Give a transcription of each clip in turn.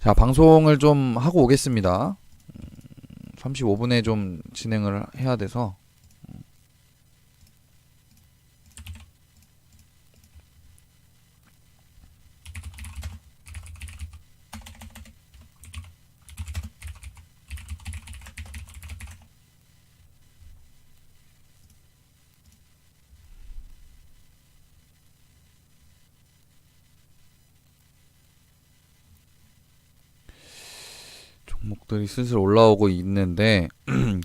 자, 방송을 좀 하고 오겠습니다. 35분에 좀 진행을 해야 돼서. 종목들이 슬슬 올라오고 있는데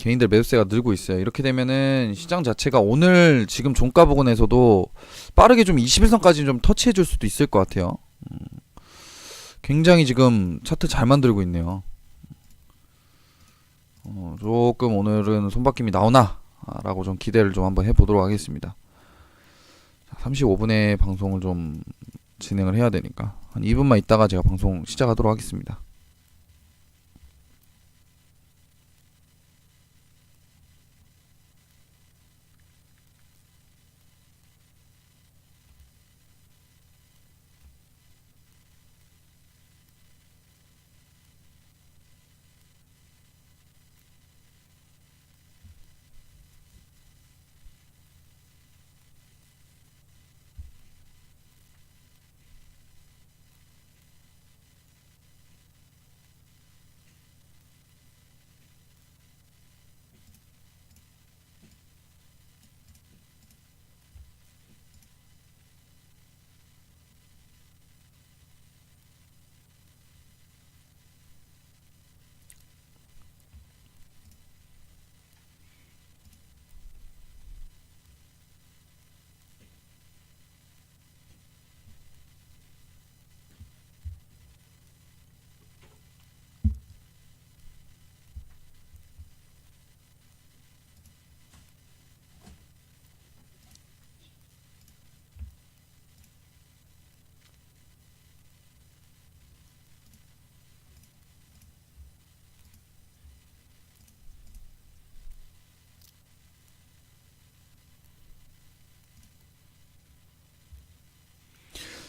개인들 매수세가 늘고 있어요. 이렇게 되면은 시장 자체가 오늘 지금 종가 부근에서도 빠르게 좀 21선까지 좀 터치해 줄 수도 있을 것 같아요. 굉장히 지금 차트 잘 만들고 있네요. 조금 오늘은 손바뀜이 나오나 라고 좀 기대를 좀 한번 해보도록 하겠습니다. 35분에 방송을 좀 진행을 해야 되니까 한 2분만 있다가 제가 방송 시작하도록 하겠습니다.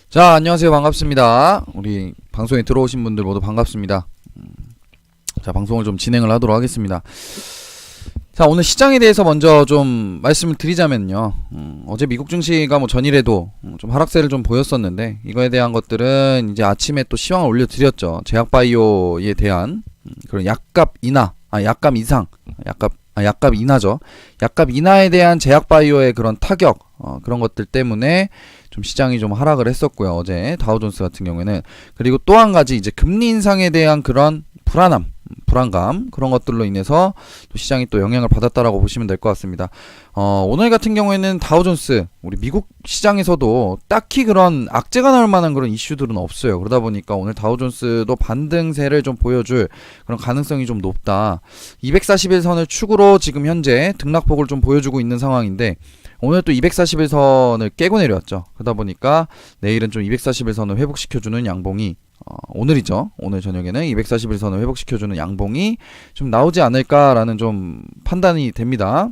자, 안녕하세요. 반갑습니다. 우리 방송에 들어오신 분들 모두 반갑습니다. 자, 방송을 좀 진행을 하도록 하겠습니다. 자, 오늘 시장에 대해서 먼저 좀 말씀을 드리자면요. 어제 미국 증시가 뭐 전일에도 좀 하락세를 좀 보였었는데 이거에 대한 것들은 이제 아침에 또 시황을 올려드렸죠. 제약바이오에 대한 그런 약값 인하, 약값 이상, 약값 인하죠. 약값 인하에 대한 제약바이오의 그런 타격, 그런 것들 때문에 좀 시장이 좀 하락을 했었고요. 어제 다우존스 같은 경우에는. 그리고 또 한 가지 이제 금리 인상에 대한 그런 불안감 그런 것들로 인해서 또 시장이 또 영향을 받았다라고 보시면 될 것 같습니다. 오늘 같은 경우에는 다우존스 우리 미국 시장에서도 딱히 그런 악재가 나올 만한 그런 이슈들은 없어요. 그러다 보니까 오늘 다우존스도 반등세를 좀 보여줄 그런 가능성이 좀 높다. 241선을 축으로 지금 현재 등락폭을 좀 보여주고 있는 상황인데 오늘 또 241선을 깨고 내려왔죠. 그러다 보니까 내일은 좀 241선을 회복시켜주는 양봉이 오늘이죠. 오늘 저녁에는 241선을 회복시켜주는 양봉이 좀 나오지 않을까라는 좀 판단이 됩니다.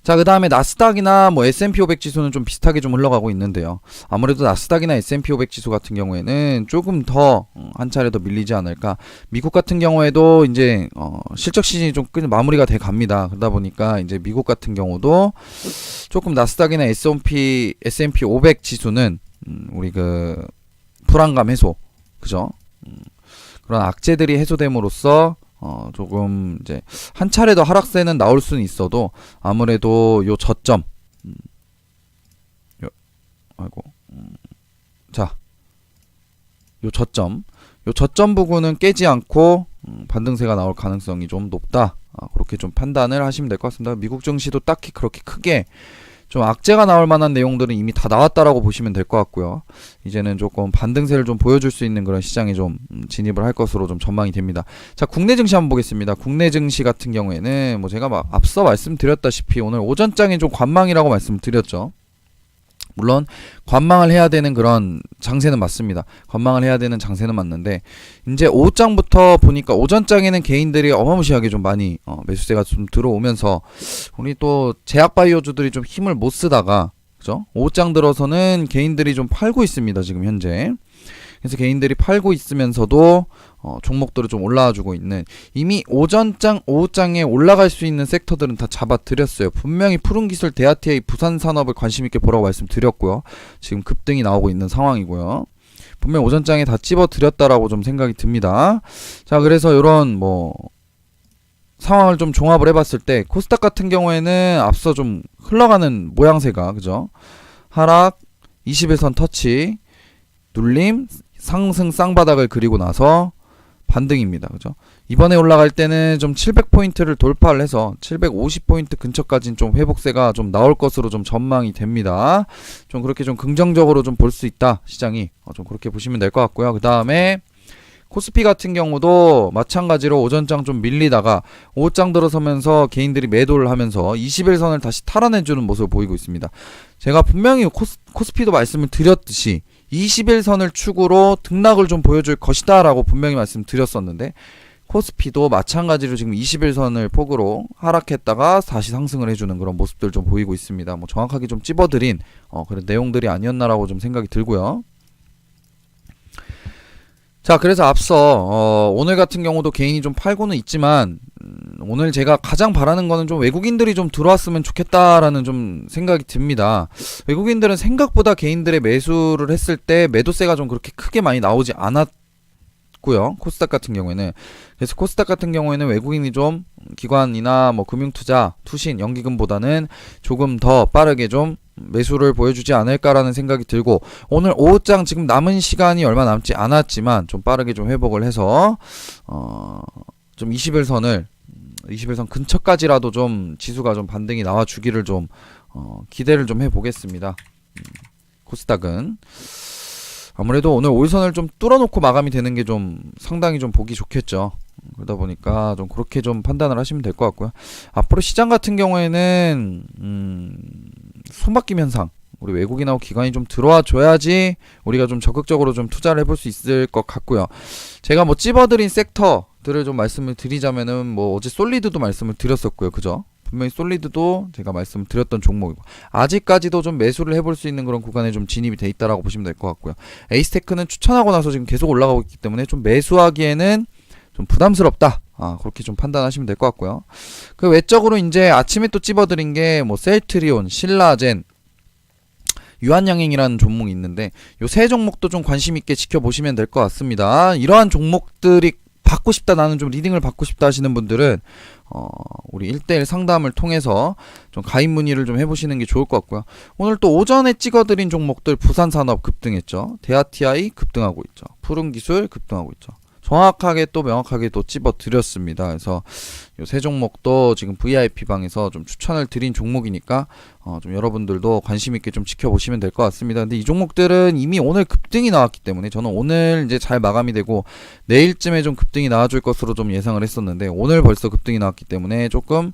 자, 그 다음에 나스닥이나 뭐 S&P 500 지수는 좀 비슷하게 좀 흘러가고 있는데요. 아무래도 나스닥이나 S&P 500 지수 같은 경우에는 조금 더 한 차례 더 밀리지 않을까. 미국 같은 경우에도 이제 실적 시즌이 좀 마무리가 돼 갑니다. 그러다 보니까 이제 미국 같은 경우도 조금 나스닥이나 S&P 500 지수는 우리 그 불안감 해소, 그죠? 그런 악재들이 해소됨으로써 조금 이제 한 차례 더 하락세는 나올 수는 있어도 아무래도 요 저점, 자, 요 저점 부분은 깨지 않고 반등세가 나올 가능성이 좀 높다. 그렇게 좀 판단을 하시면 될 것 같습니다. 미국 증시도 딱히 그렇게 크게 좀 악재가 나올 만한 내용들은 이미 다 나왔다라고 보시면 될 것 같고요. 이제는 조금 반등세를 좀 보여줄 수 있는 그런 시장에 좀 진입을 할 것으로 좀 전망이 됩니다. 자, 국내 증시 한번 보겠습니다. 국내 증시 같은 경우에는 뭐 제가 막 앞서 말씀드렸다시피 오늘 오전장에 좀 관망이라고 말씀드렸죠. 물론 관망을 해야 되는 그런 장세는 맞습니다. 관망을 해야 되는 장세는 맞는데 이제 오후장부터 보니까 오전장에는 개인들이 어마무시하게 좀 많이 매수세가 좀 들어오면서 우리 또 제약바이오주들이 좀 힘을 못 쓰다가 그죠? 오후장 들어서는 개인들이 좀 팔고 있습니다. 지금 현재. 그래서 개인들이 팔고 있으면서도 종목들을 좀 올라와주고 있는, 이미 오전장, 오후장에 올라갈 수 있는 섹터들은 다 잡아드렸어요. 분명히 푸른기술, 대하티아이, 부산산업을 관심있게 보라고 말씀드렸고요. 지금 급등이 나오고 있는 상황이고요. 분명 오전장에 다 찝어드렸다라고 좀 생각이 듭니다. 자, 그래서 이런 상황을 좀 종합을 해봤을 때 코스닥 같은 경우에는 앞서 좀 흘러가는 모양새가, 그죠? 하락, 21선 터치, 눌림, 상승 쌍바닥을 그리고 나서 반등입니다. 그죠? 이번에 올라갈 때는 좀 700포인트를 돌파를 해서 750포인트 근처까지는 좀 회복세가 좀 나올 것으로 좀 전망이 됩니다. 좀 그렇게 좀 긍정적으로 좀 볼 수 있다, 시장이. 좀 그렇게 보시면 될 것 같고요. 그 다음에 코스피 같은 경우도 마찬가지로 오전장 좀 밀리다가 오후장 들어서면서 개인들이 매도를 하면서 21선을 다시 탈환해주는 모습을 보이고 있습니다. 제가 분명히 코스피도 말씀을 드렸듯이 21선을 축으로 등락을 좀 보여줄 것이다 라고 분명히 말씀드렸었는데, 코스피도 마찬가지로 지금 21선을 폭으로 하락했다가 다시 상승을 해주는 그런 모습들 좀 보이고 있습니다. 정확하게 좀 찝어드린 그런 내용들이 아니었나라고 좀 생각이 들고요. 자, 그래서 앞서 오늘 같은 경우도 개인이 좀 팔고는 있지만, 오늘 제가 가장 바라는 거는 좀 외국인들이 좀 들어왔으면 좋겠다라는 좀 생각이 듭니다. 외국인들은 생각보다 개인들의 매수를 했을 때 매도세가 좀 그렇게 크게 많이 나오지 않았고요. 코스닥 같은 경우에는. 그래서 코스닥 같은 경우에는 외국인이 좀 기관이나 금융투자, 투신, 연기금보다는 조금 더 빠르게 좀 매수를 보여주지 않을까라는 생각이 들고, 오늘 오후장 지금 남은 시간이 얼마 남지 않았지만 좀 빠르게 좀 회복을 해서 좀 21선 근처까지라도 좀 지수가 좀 반등이 나와주기를 좀 기대를 좀 해보겠습니다. 코스닥은 아무래도 오늘 5일선을 좀 뚫어놓고 마감이 되는 게 좀 상당히 좀 보기 좋겠죠. 그러다 보니까 좀 그렇게 좀 판단을 하시면 될 것 같고요. 앞으로 시장 같은 경우에는 손바뀜 현상, 우리 외국인하고 기관이 좀 들어와 줘야지 우리가 좀 적극적으로 좀 투자를 해볼 수 있을 것 같고요. 제가 찝어드린 섹터들을 좀 말씀을 드리자면은 어제 솔리드도 말씀을 드렸었고요. 그죠? 분명히 솔리드도 제가 말씀을 드렸던 종목이고, 아직까지도 좀 매수를 해볼 수 있는 그런 구간에 좀 진입이 돼 있다라고 보시면 될 것 같고요. 에이스테크는 추천하고 나서 지금 계속 올라가고 있기 때문에 좀 매수하기에는 좀 부담스럽다. 그렇게 좀 판단하시면 될 것 같고요. 그 외적으로 이제 아침에 또 찝어드린 게 셀트리온, 신라젠, 유한양행이라는 종목이 있는데, 요 세 종목도 좀 관심 있게 지켜보시면 될 것 같습니다. 이러한 종목들이 받고 싶다, 나는 좀 리딩을 받고 싶다 하시는 분들은 우리 1대1 상담을 통해서 좀 가입 문의를 좀 해보시는 게 좋을 것 같고요. 오늘 또 오전에 찍어드린 종목들, 부산산업 급등했죠. 대하티아이 급등하고 있죠. 푸른기술 급등하고 있죠. 정확하게 또 명확하게 또 찝어드렸습니다. 그래서 요 세 종목도 지금 VIP방에서 좀 추천을 드린 종목이니까 좀 여러분들도 관심 있게 좀 지켜보시면 될 것 같습니다. 근데 이 종목들은 이미 오늘 급등이 나왔기 때문에 저는 오늘 이제 잘 마감이 되고 내일쯤에 좀 급등이 나와줄 것으로 좀 예상을 했었는데, 오늘 벌써 급등이 나왔기 때문에 조금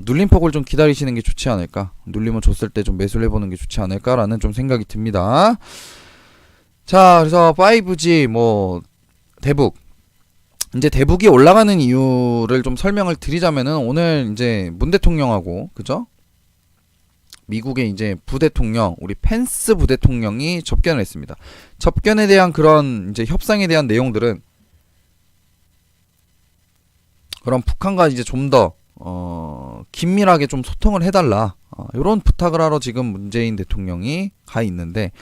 눌림폭을 좀 기다리시는 게 좋지 않을까, 눌림을 줬을 때 좀 매수를 해보는 게 좋지 않을까라는 좀 생각이 듭니다. 자, 그래서 5G 대북, 이제 대북이 올라가는 이유를 좀 설명을 드리자면은, 오늘 이제 문 대통령하고, 그죠? 미국의 이제 부대통령, 우리 펜스 부대통령이 접견을 했습니다. 접견에 대한 그런 이제 협상에 대한 내용들은, 그럼 북한과 이제 좀 더 긴밀하게 좀 소통을 해달라, 이런 부탁을 하러 지금 문재인 대통령이 가 있는데,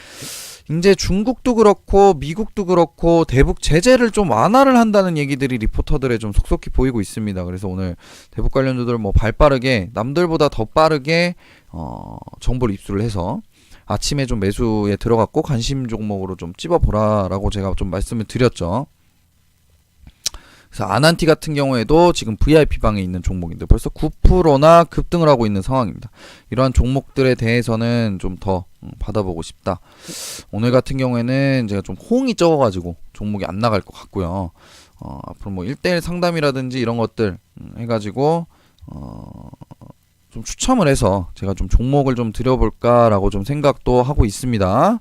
이제 중국도 그렇고 미국도 그렇고 대북 제재를 좀 완화를 한다는 얘기들이 리포터들의 좀 속속히 보이고 있습니다. 그래서 오늘 대북 관련주들 발빠르게, 남들보다 더 빠르게 정보를 입수를 해서 아침에 좀 매수에 들어갔고, 관심 종목으로 좀 찝어보라라고 제가 좀 말씀을 드렸죠. 그래서 아난티 같은 경우에도 지금 VIP방에 있는 종목인데 벌써 9%나 급등을 하고 있는 상황입니다. 이러한 종목들에 대해서는 좀 더 받아보고 싶다. 오늘 같은 경우에는 제가 좀 호응이 적어가지고 종목이 안 나갈 것 같고요. 앞으로 1대1 상담이라든지 이런 것들 해가지고 좀 추첨을 해서 제가 좀 종목을 좀 드려볼까라고 좀 생각도 하고 있습니다.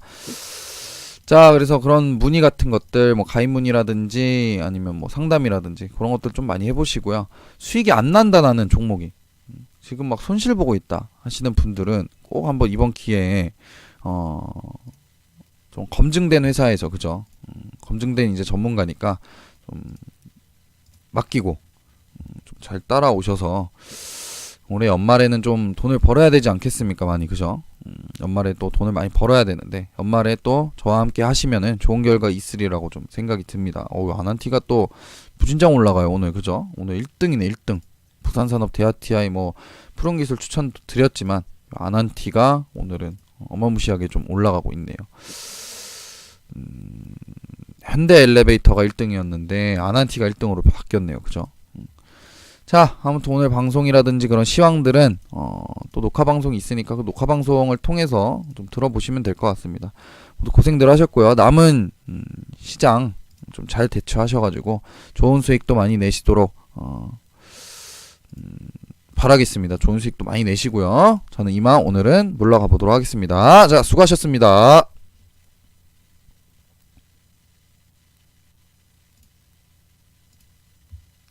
자, 그래서 그런 문의 같은 것들, 가입 문의라든지 아니면 상담이라든지 그런 것들 좀 많이 해보시고요. 수익이 안 난다, 나는 종목이 지금 손실 보고 있다 하시는 분들은 꼭 한번 이번 기회에 좀 검증된 회사에서, 그죠? 검증된 이제 전문가니까 좀 맡기고 좀 잘 따라오셔서 올해 연말에는 좀 돈을 벌어야 되지 않겠습니까? 많이 그죠? 연말에 또 돈을 많이 벌어야 되는데 연말에 또 저와 함께 하시면은 좋은 결과 있으리라고 좀 생각이 듭니다. 아난티가 또 무진장 올라가요 오늘 그죠? 오늘 1등이네 1등. 부산산업 대하TI 뭐 푸른기술 추천 드렸지만 아난티가 오늘은 어마무시하게 좀 올라가고 있네요. 현대 엘리베이터가 1등이었는데 아난티가 1등으로 바뀌었네요 그죠? 자, 아무튼 오늘 방송이라든지 그런 시황들은 또 녹화 방송이 있으니까 그 녹화 방송을 통해서 좀 들어보시면 될 것 같습니다. 모두 고생들 하셨고요. 남은 시장 좀 잘 대처하셔가지고 좋은 수익도 많이 내시도록 바라겠습니다. 좋은 수익도 많이 내시고요. 저는 이만 오늘은 물러가 보도록 하겠습니다. 자, 수고하셨습니다.